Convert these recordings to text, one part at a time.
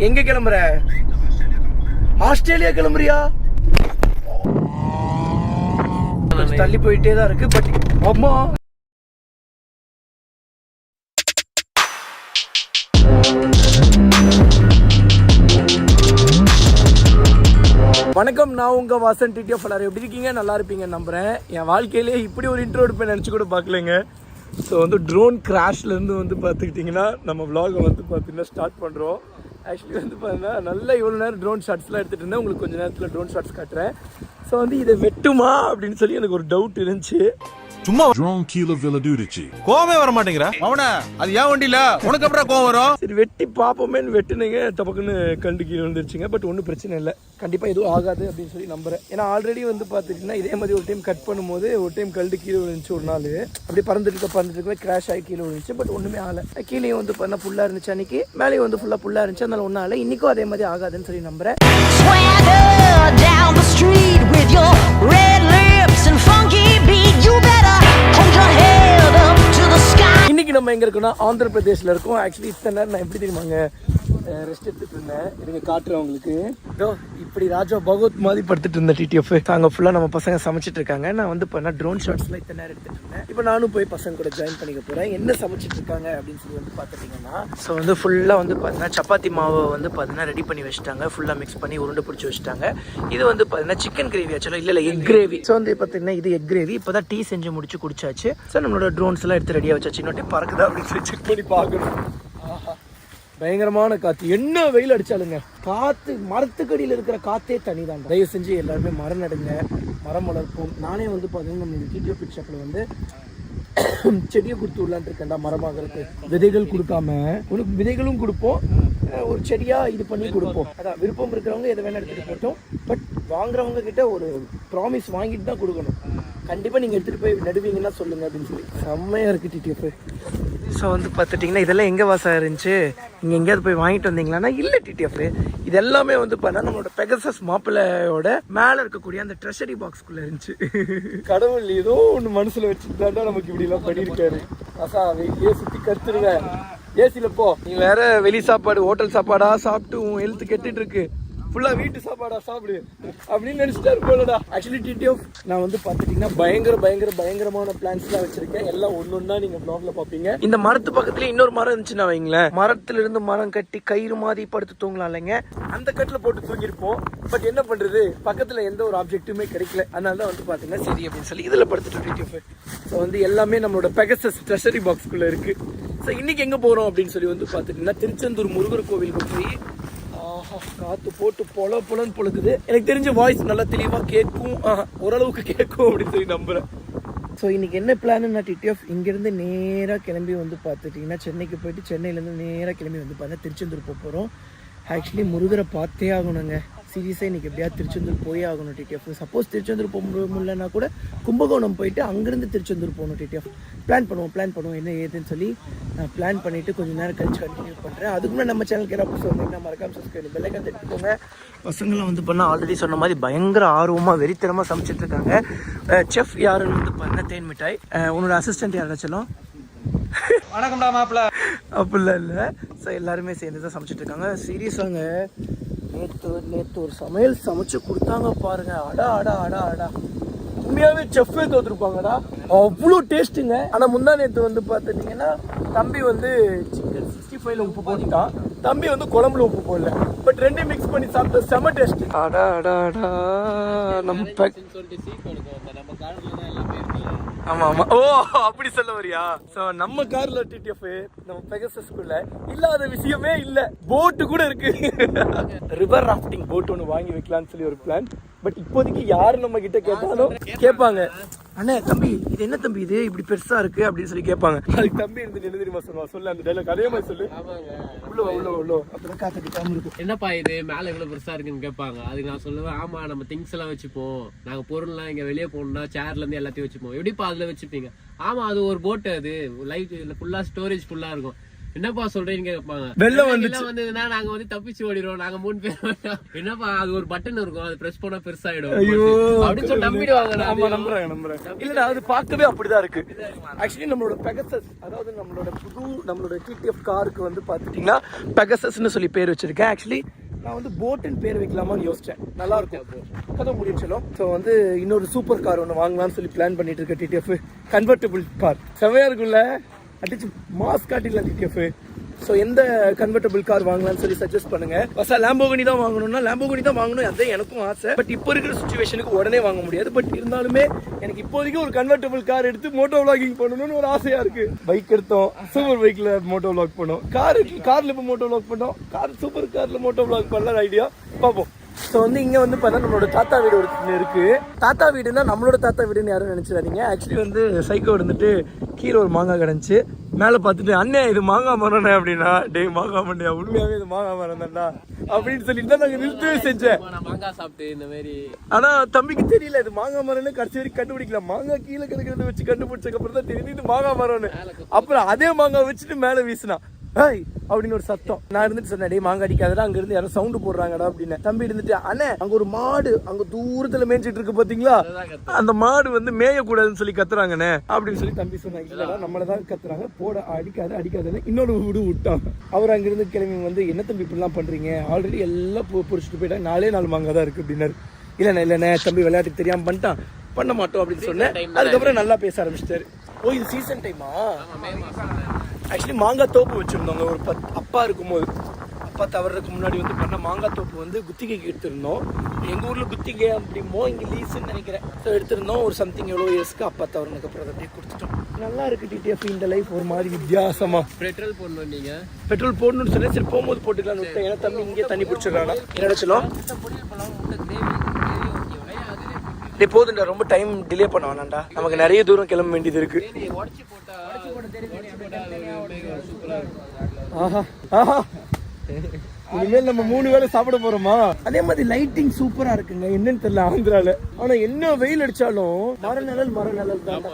எங்க கிளம்புற? ஆஸ்திரேலியா கிளம்புறியா? தள்ளி போயிட்டே தான் இருக்கு. பட் அம்மா வணக்கம், நான் உங்க வாசன் டிடிஎஃப். எல்லாரும் எப்படி இருக்கீங்க? நல்லா இருப்பீங்க நம்புறேன். என் வாழ்க்கையிலே இப்படி ஒரு இன்ட்ரோ எடுப்பேன் நினச்சி கூட பார்க்கலைங்க. ஸோ வந்து ட்ரோன் கிராஷ்லேருந்து வந்து பார்த்துக்கிட்டிங்கன்னா நம்ம விலாகை வந்து பார்த்தீங்கன்னா ஸ்டார்ட் பண்ணுறோம். ஆக்சுவலி வந்து பார்த்தீங்கன்னா நல்லா இவ்வளோ நேரம் ட்ரோன் ஷாட்ஸ்லாம் எடுத்துகிட்டு இருந்தேன். உங்களுக்கு கொஞ்சம் நேரத்தில் ட்ரோன் ஷாட்ஸ் காட்டுறேன். ஸோ வந்து இதை வெட்டுமா அப்படின்னு சொல்லி எனக்கு ஒரு டவுட் இருந்துச்சு. சும்மா ட்ரோன் கீழ விழுந்துடுச்சு. கோவமே வர மாட்டேங்கிற அவன. அது ஏன் வண்டியில உனக்கு அப்புறம் கோவம் வரும்? சரி வெட்டி பார்ப்போமேன்னு வெட்டுனீங்க, தப்பக்குன்னு கண்டு கீழே வந்துருச்சுங்க. பட் ஒன்றும் பிரச்சனை இல்லை, கண்டிப்பாக எதுவும் ஆகாது அப்படின்னு சொல்லி நம்புறேன். ஏன்னா ஆல்ரெடி வந்து பார்த்துட்டிங்கன்னா இதே மாதிரி ஒரு டைம் கட் பண்ணும்போது ஒரு டைம் கல்டு கீழே விழுந்துச்சு. ஒரு நாள் அப்படி பறந்துட்டு கிராஷ் ஆகி கீழே விழுந்துச்சு. பட் ஒன்றுமே ஆகலை. கீழே வந்து பண்ண ஃபுல்லாக இருந்துச்சு அன்னைக்கு, மேலேயும் வந்து ஃபுல்லாக ஃபுல்லாக இருந்துச்சு. அதனால ஒன்றும் ஆகலை. இன்றைக்கும் அதே மாதிரி ஆகாதுன்னு சொல்லி நம்புறேன். இன்னைக்கு நம்ம எங்க இருக்கோம்னா ஆந்திர பிரதேஷ்ல இருக்கோம். ஆக்சுவலி இத்தனை நேரம் நான் எப்படி தெரியுமாங்க ரெஸ்ட் எடுத்துட்டு இருந்தேன். இருங்க காட்டுறேன் உங்களுக்கு. இப்படி ராஜா பகவத் மாதிரி படுத்துட்டு இருந்தேன். டிடிஎஃப் அங்கே ஃபுல்லாக நம்ம பசங்க சமைச்சிட்டு இருக்காங்க. நான் வந்து பண்ண ட்ரோன் ஷாட்ஸ்லாம் இத்தனை நேரம் எடுத்துட்டு இருந்தேன். இப்போ நானும் போய் பசங்க கூட ஜாயின் பண்ணிக்க போகிறேன். என்ன சமைச்சிட்டு இருக்காங்க அப்படின்னு சொல்லி வந்து பார்த்துட்டிங்கன்னா, ஸோ வந்து ஃபுல்லாக வந்து பார்த்தீங்கன்னா சப்பாத்தி மாவை வந்து பார்த்தீங்கன்னா ரெடி பண்ணி வச்சுட்டாங்க. ஃபுல்லாக மிக்ஸ் பண்ணி உருண்டை பிடிச்சி வச்சுட்டாங்க. இது வந்து பார்த்தீங்கன்னா சிக்கன் கிரேவி ஆக்சுவலாக இல்லை எக் கிரேவி. ஸோ வந்து பார்த்தீங்கன்னா இது எக் கிரேவி. இப்போ தான் டீ செஞ்சு முடிச்சு குடிச்சாச்சு. ஸோ நம்மளோட ட்ரோன்ஸ் எல்லாம் எடுத்து ரெடியாக வச்சாச்சு. இன்னொட்டி பறக்குதா அப்படின்னு சொல்லி செக் பண்ணி பார்க்கணும். ஆஹா, பயங்கரமான காத்து. என்ன வெயில் அடிச்சாலுங்க காத்து, மரத்துக்கடியில் இருக்கிற காத்தே தனிதான். தயவு செஞ்சு எல்லாருமே மரம் நடுங்க, மரம் வளர்ப்போம். நானே வந்து பார்த்தீங்கன்னா நம்ம டிடிஎஃப் பிட் ஷாப்பில் வந்து செடியை கொடுத்து விடலான் இருக்கேன்டா. மரமாகிறதுக்கு விதைகள் கொடுக்காம உனக்கு விதைகளும் கொடுப்போம், ஒரு செடியாக இது பண்ணி கொடுப்போம். அதான் விருப்பம் இருக்கிறவங்க எதை வேணால் எடுத்துகிட்டு போட்டோம். பட் வாங்குறவங்க கிட்ட ஒரு ப்ராமிஸ் வாங்கிட்டு தான் கொடுக்கணும். கண்டிப்பாக நீங்கள் எடுத்துகிட்டு போய் நடுவீங்கன்னா சொல்லுங்கள் அப்படின்னு சொல்லி. செம்மையாக இருக்குது டிடிஎஃப். ஸோ வந்து பார்த்துட்டிங்கன்னா இதெல்லாம் எங்கே வாசம் இருந்துச்சு, நீங்கள் எங்கேயாவது போய் வாங்கிட்டு வந்தீங்களான்னா இல்லை டிடிஎஃப். இது எல்லாமே வந்து பார்த்தா நம்மளோட பெகசஸ் மாப்பிள்ளையோட மேலே இருக்கக்கூடிய அந்த ட்ரெஷரி பாக்ஸ்குள்ளே இருந்துச்சு. கடவுள் ஏதோ ஒன்று மனசில் வச்சுட்டு நமக்கு இப்படிலாம் பண்ணியிருக்காரு. அசா வெளியே சுற்றி கற்றுருவேன். ஏசியில் போ, நீ வேற வெளி சாப்பாடு ஹோட்டல் சாப்பாடா சாப்பிட்டு உன் ஹெல்த் கெட்டுட்டு இருக்கு, ஃபுல்லாக வீட்டு சாப்பாடா சாப்பிடு அப்படின்னு நினச்சிட்டாரு போலடா. ஆக்சுவலி டிடிஎஃப் நான் வந்து பார்த்துட்டிங்கன்னா பயங்கரமான பிளான்ஸ்லாம் வச்சிருக்கேன். எல்லாம் ஒன்னொன்னா நீங்க ப்ளாக்ல பார்ப்பீங்க. இந்த மரத்து பக்கத்துல இன்னொரு மரம் இருந்துச்சுன்னா வைங்களேன், மரத்துல இருந்து மரம் கட்டி கயிறு மாதிரி படுத்து தூங்கலாம் இல்லைங்க. அந்த கட்டில் போட்டு தூங்கிருப்போம். பட் என்ன பண்றது, பக்கத்துல எந்த ஒரு ஆப்ஜெக்ட்டுமே கிடைக்கல. அதனால தான் வந்து பாத்தீங்கன்னா சரி அப்படின்னு சொல்லி இதுல படுத்துட்டு டிடிஎஃப். ஸோ வந்து எல்லாமே நம்மளோட பெகசஸ் ட்ரெஷரி பாக்ஸ்குள்ள இருக்கு. ஸோ இன்னைக்கு எங்க போறோம் அப்படின்னு சொல்லி வந்து பாத்துட்டீங்கன்னா திருச்செந்தூர் முருகர் கோவிலுக்கு போய் காத்து போட்டு பொலன்னு பொழுக்குது. எனக்கு தெரிஞ்ச வாய்ஸ் நல்லா தெளிவாக கேட்கும், ஓரளவுக்கு கேட்கும் அப்படின்னு சொல்லி நம்புறேன். ஸோ இன்னைக்கு என்ன பிளான்னா டிடிஎஃப் இங்கேருந்து நேராக கிளம்பி வந்து பார்த்துட்டிங்கன்னா சென்னைக்கு போயிட்டு சென்னையிலேருந்து நேராக கிளம்பி வந்து பார்த்தா திருச்செந்தூர் போக போகிறோம். ஆக்சுவலி முருகரை பார்த்தே ஆகணுங்க. சீரியஸாக இன்றைக்கி எப்படியாவது திருச்செந்தூர் போயே ஆகணும் டிடிஎஃப். சப்போஸ் திருச்செந்தூர் போக முடியலன்னா கூட கும்பகோணம் போயிட்டு அங்கேருந்து திருச்செந்தூர் போகணும் டிடிஎஃப். பிளான் பண்ணுவோம் என்ன ஏதுன்னு சொல்லி நான் பிளான் பண்ணிவிட்டு கொஞ்சம் நேரம் கழிச்சு கண்டினியூ பண்ணுறேன். அதுக்கு முன்னாடி நம்ம சேனல் கேட்க சொன்னீங்கன்னா மறக்காம சப்ஸ்கிரைப் பெல் ஐகான் தட்டிக்கோங்க. பசங்களாம் வந்து பண்ணால் ஆல்ரெடி சொன்ன மாதிரி பயங்கர ஆர்வமாக வெறித்தனமாக சமைச்சிட்டு இருக்காங்க. செஃப் யாருன்னு வந்து பார்த்தா தேன் மிட்டாய். உன்னோட அசிஸ்டன்ட் யாராச்சும் வணக்கம்டா மாப்பிள்ள அப்படிலாம் இல்லை. ஸோ எல்லாருமே சேர்ந்து தான் சமைச்சிட்டு இருக்காங்க. சீரியஸாங்க நேற்று ஒரு சமையல் சமைச்சு கொடுத்தாங்க பாருங்க. அடா உண்மையாவே செஃப்பே தோத்துருப்பாங்கடா, அவ்வளோ டேஸ்ட்டுங்க. ஆனால் முந்தா நேற்று வந்து பார்த்துட்டிங்கன்னா தம்பி வந்து சிக்கன் 65ல உப்பு போட்டுட்டான், தம்பி வந்து குழம்புல உப்பு போடல. பட் ரெண்டையும் மிக்ஸ் பண்ணி சாப்பிட்டா செம டேஸ்ட். அடா நம்ம ஆமா ஓ அப்படி சொல்ல வரியா? ஸோ நம்ம கார்ல டிடிஎஃப் நம்ம பெகசஸ்குள்ள இல்லாத விஷயமே இல்லை. போட்டு கூட இருக்கு. ரிவர் ராஃப்டிங் போட் ஒன்று வாங்கி வைக்கலாம்னு சொல்லி ஒரு பிளான். பட் இப்போதைக்கு யாரு நம்ம கிட்ட கேட்டாலும் கேட்பாங்க, அண்ணே தம்பி இது என்ன தம்பி இது இப்படி பெருசா இருக்கு அப்படின்னு சொல்லி கேட்பாங்க. அதுக்கு தம்பி இருந்து என்ன தெரியுமா சொல்லுவா, சொல்லு அந்த டைலாக் அதே மாதிரி சொல்லு. உள்ள அப்புறம் காத்துக்கிட்டாம இருக்கும். என்னப்பா இது மேல இவ்வளவு பெருசா இருக்குன்னு கேட்பாங்க. அதுக்கு நான் சொல்லுவேன், ஆமா நம்ம திங்ஸ் எல்லாம் வச்சுப்போம், நாங்க பொருள்லாம் இங்க வெளியே போகணும்னா சேர்ல இருந்து எல்லாத்தையும் வச்சுப்போம். எப்படிப்பா அதுல வச்சுப்பீங்க? ஆமா அது ஒரு போட், அது லைஃப் ஃபுல்லா ஸ்டோரேஜ் ஃபுல்லா இருக்கும். என்னப்பா சொல்றீங்க கேட்பாங்க. வெள்ளம் வந்துச்சு வந்ததுன்னா நாங்க வந்து தப்பிச்சு ஓடிடுவோம். நாங்க 3 பேர் என்னப்பா அது ஒரு பட்டன் இருக்கும், அது பிரஸ் பண்ணா பெருசாயிடும் அப்படின்னு சொல்லி நம்பிடுவாங்க. ஆமா நம்புறேன். இல்லடா அது பார்க்கவே அப்படிதான் இருக்கு. ஆக்சுவலி நம்மளோட பெகசஸ், அதாவது நம்மளோட டிடிஎஃப் காருக்கு வந்து பாத்துட்டீங்கன்னா பெகசஸ்னு சொல்லி பேர் வச்சிருக்கேன். ஆக்சுவலி நான் வந்து போட்டுன்னு பேர் வைக்கலாமான்னு யோசிச்சேன். நல்லா இருக்கும், கதை முடிச்சலும். ஸோ வந்து இன்னொரு சூப்பர் கார் ஒன்று வாங்கலாம்னு சொல்லி பிளான் பண்ணிட்டு இருக்க டிடிஎஃப் கன்வெர்டபிள் கார். செமையா இருக்குல்ல, அடிச்சு மாஸ் காட்டிடலாம் டிடிஎஃப். ஸோ எந்த கன்வெர்டபிள் கார் வாங்கலாம்னு சொல்லி சஜஸ்ட் பண்ணுங்க. ஃபர்ஸ்ட் லாம்போகினி தான் வாங்கணும்னா லாம்போகினி தான் வாங்கணும், அதே எனக்கும் ஆசை. பட் இப்போ இருக்கிற சுச்சுவேஷனுக்கு உடனே வாங்க முடியாது. பட் இருந்தாலுமே எனக்கு இப்போதைக்கு ஒரு கன்வெர்டபிள் கார் எடுத்து மோட்டோ விளாகிங் பண்ணணும்னு ஒரு ஆசையா இருக்கு. பைக் எடுத்தோம், சூப்பர் பைக்ல மோட்டோ விளாக் பண்ணோம். கார்ல இப்போ மோட்டோ விளாக் பண்ணோம். சூப்பர் கார்ல மோட்டோ விளாக் பண்ணலாம் ஐடியா பார்ப்போம். ஸோ வந்து இங்கே வந்து பார்த்தா நம்மளோட தாத்தா வீடு ஒரு இருக்கு. தாத்தா வீடுன்னா நம்மளோட தாத்தா வீடுன்னு யாரும் நினைச்சிடாதீங்க. ஆக்சுவலி வந்து சைக்கோ இருந்துட்டு கீழே ஒரு மாங்காய் கிடந்துச்சு. மேலே பார்த்துட்டு அண்ணே இது மாங்காய் மரம்ண்ணே அப்படின்னா, டே மாங்காய் மண்டையா உண்மையாவே இது மாங்காய் மரம் தான்டா அப்படின்னு சொல்லிட்டு தான் நாங்கள் நிறுத்தவே செஞ்சேன். மாங்காய் சாப்பிட்டு இந்த மாதிரி. ஆனா தம்பிக்கு தெரியல இது மாங்காய் மரம்னு, கடைசி வரைக்கும் கண்டுபிடிக்கலாம். மாங்காய் கீழே கிடக்கிறத வச்சு கண்டுபிடிச்சதுக்கு அப்புறம் தான் தெரியுது இது மாங்காய் மரம்னு. அப்புறம் அதே மாங்காய் வச்சுட்டு மேலே வீசினா ஹாய் அப்படின்னு ஒரு சத்தம். நான் இருந்துட்டு சொன்னேன், டே மாங்காய் அடிக்காதடா, அங்க இருந்து யாரும் சவுண்டு போடுறாங்கடா அப்படின்னு. தம்பி இருந்துட்டு அண்ணே அங்க ஒரு மாடு அங்க தூரத்துல மேய்ச்சிட்டு இருக்கு பாத்தீங்களா, அந்த மாடு வந்து மேயக்கூடாதுன்னு சொல்லி கத்துறாங்கண்ணே அப்படின்னு சொல்லி தம்பி சொன்னாங்க. இல்லடா நம்மளதான் கத்துறாங்க, போட அடிக்காதுன்னு இன்னொரு விட்டான். அவர் அங்கிருந்து கிளம்பி வந்து என்ன தம்பி இப்படிலாம் பண்றீங்க, ஆல்ரெடி எல்லாம் பொறிச்சிட்டு போயிட்டாங்க, 4 மாங்காய் தான் இருக்கு அப்படின்னாரு. இல்லண்ணே தம்பி விளையாட்டுக்கு தெரியாம பண்ணிட்டான், பண்ண மாட்டோம் அப்படின்னு சொன்னேன். அதுக்கப்புறம் நல்லா பேச ஆரம்பிச்சிட்டாரு. ஓ இது சீசன் டைமா? ஆக்சுவலி மாங்காய் தோப்பு வச்சிருந்தோங்க ஒரு அப்பா இருக்கும்போது. அப்பா தவறதுக்கு முன்னாடி வந்து பண்ண மாங்காய் தோப்பு வந்து குத்திகைக்கு எடுத்திருந்தோம். எங்கள் ஊரில் குத்திகை அப்படிமோ இங்கே லீஸுன்னு நினைக்கிறேன். ஸோ எடுத்திருந்தோம் ஒரு சம்திங் எவ்வளோ இயர்ஸ்க்கு. அப்பா தவறுனதுக்கு அப்புறம் அதை அப்படியே கொடுத்துட்டோம். நல்லா இருக்கு டிடிஎஃப் இந்த லைஃப் ஒரு மாதிரி வித்தியாசமா. பெட்ரோல் போடணும், நீங்க பெட்ரோல் போடணும்னு சொன்னேன். சரி போகும்போது போட்டுக்கலாம்னு விட்டேன். ஏன்னா தம்பி இங்கே தண்ணி பிடிச்சிடறானா என்னோட சொல்லும். போதுண்டா ரொம்ப டைம் டிலே பண்ண வேணாம்டா, நமக்கு நிறைய தூரம் கிளம்ப வேண்டியது இருக்கு. இனிமேல் நம்ம 3 வேளை சாப்பிட போறோமா. அதே மாதிரி லைட்டிங் சூப்பரா இருக்குங்க. என்னன்னு தெரியல ஆந்திரால, ஆனா என்ன வெயில் அடிச்சாலும் மரநிழல் தான்.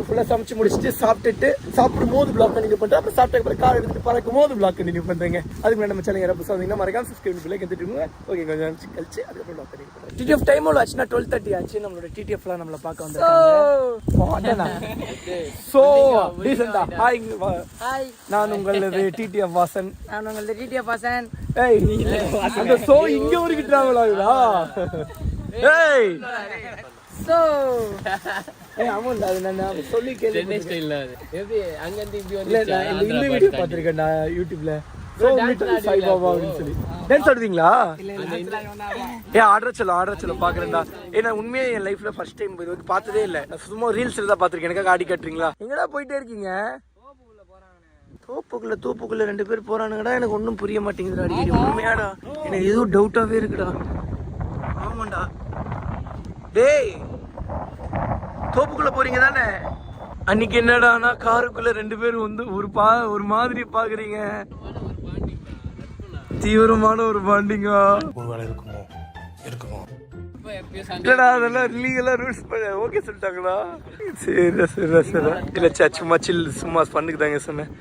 ஃபுல்லா சமைச்சு முடிச்சுட்டு சாப்பிட்டுட்டு சாப்பிடும் போது பிளாக் கண்டினியூ பண்றேன். அப்புறம் சாப்பிட்ட அப்புறம் கார் எடுத்துட்டு பறக்கும் போது பிளாக் கண்டினியூ பண்றேங்க. அதுக்கு நம்ம சேனல் யாராவது புதுசா வந்தீங்கன்னா மறக்காம சப்ஸ்கிரைப் பண்ணி கத்துட்டுங்க. ஓகே கொஞ்சம் நிமிஷம் கழிச்சு அதுக்கப்புறம் பிளாக் கண்டினியூ பண்றேன். டிடிஎஃப் டைம் எவ்வளவு ஆச்சுன்னா 12:30 ஆச்சு. நம்மளோட டிடிஎஃப்லாம் நம்மள பார்க்க வந்திருக்காங்க. சோ டீசன்டா ஹாய் நான் உங்களது டிடிஎஃப் வாசன். ஏய் அந்த சோ இங்க வரைக்கும் டிராவல் ஆகுதா? ஏய் சோ ஆமாண்டா, அது நான் சொல்லி சென்னை ஸ்டைல்ல அது எப்படி அங்க இருந்து இப்படி வந்து. இல்ல நான் இந்த வீடியோ பாத்திருக்கேன்டா யூடியூப்ல. சோ லிட்டில் சாய்பாபா அப்படின்னு சொல்லி டான்ஸ் ஆடுவீங்களா? ஏன் ஆர்டர் சொல்ல பாக்குறேன்டா. ஏன்னா உண்மையா என் லைஃப்ல ஃபர்ஸ்ட் டைம் இது வந்து பார்த்ததே இல்லை. நான் சும்மா ரீல்ஸ்ல தான் பாத்திருக்கேன். எனக்காக ஆடி காட்டுறீங்களா? எங்கடா போயிட்டே இருக்கீங்க? தோப்புக்குள்ள 2 பேர் போறானுங்கடா. எனக்கு ஒன்றும் புரிய மாட்டேங்குதுடா. அடிக்கடி உண்மையாடா எனக்கு எதுவும் டவுட்டாவே இருக்குடா. ஆமாண்டா டேய் தோப்புக்குள்ள போறீங்க தானே? அன்னைக்கு என்னடானா காருக்குள்ள 2 பேரும் வந்து ஒரு மாதிரி பாக்குறீங்க. தீவிரமான ஒரு பாண்டிங்கா ஒருவேளை இருக்குமோ இல்லடா, அதெல்லாம் லீகலா ரூல்ஸ் ஓகே சொல்லிட்டாங்களா? சரி இல்ல சும்மா சில் சும்மா பண்ணுக்குதாங்க சொன்னேன்.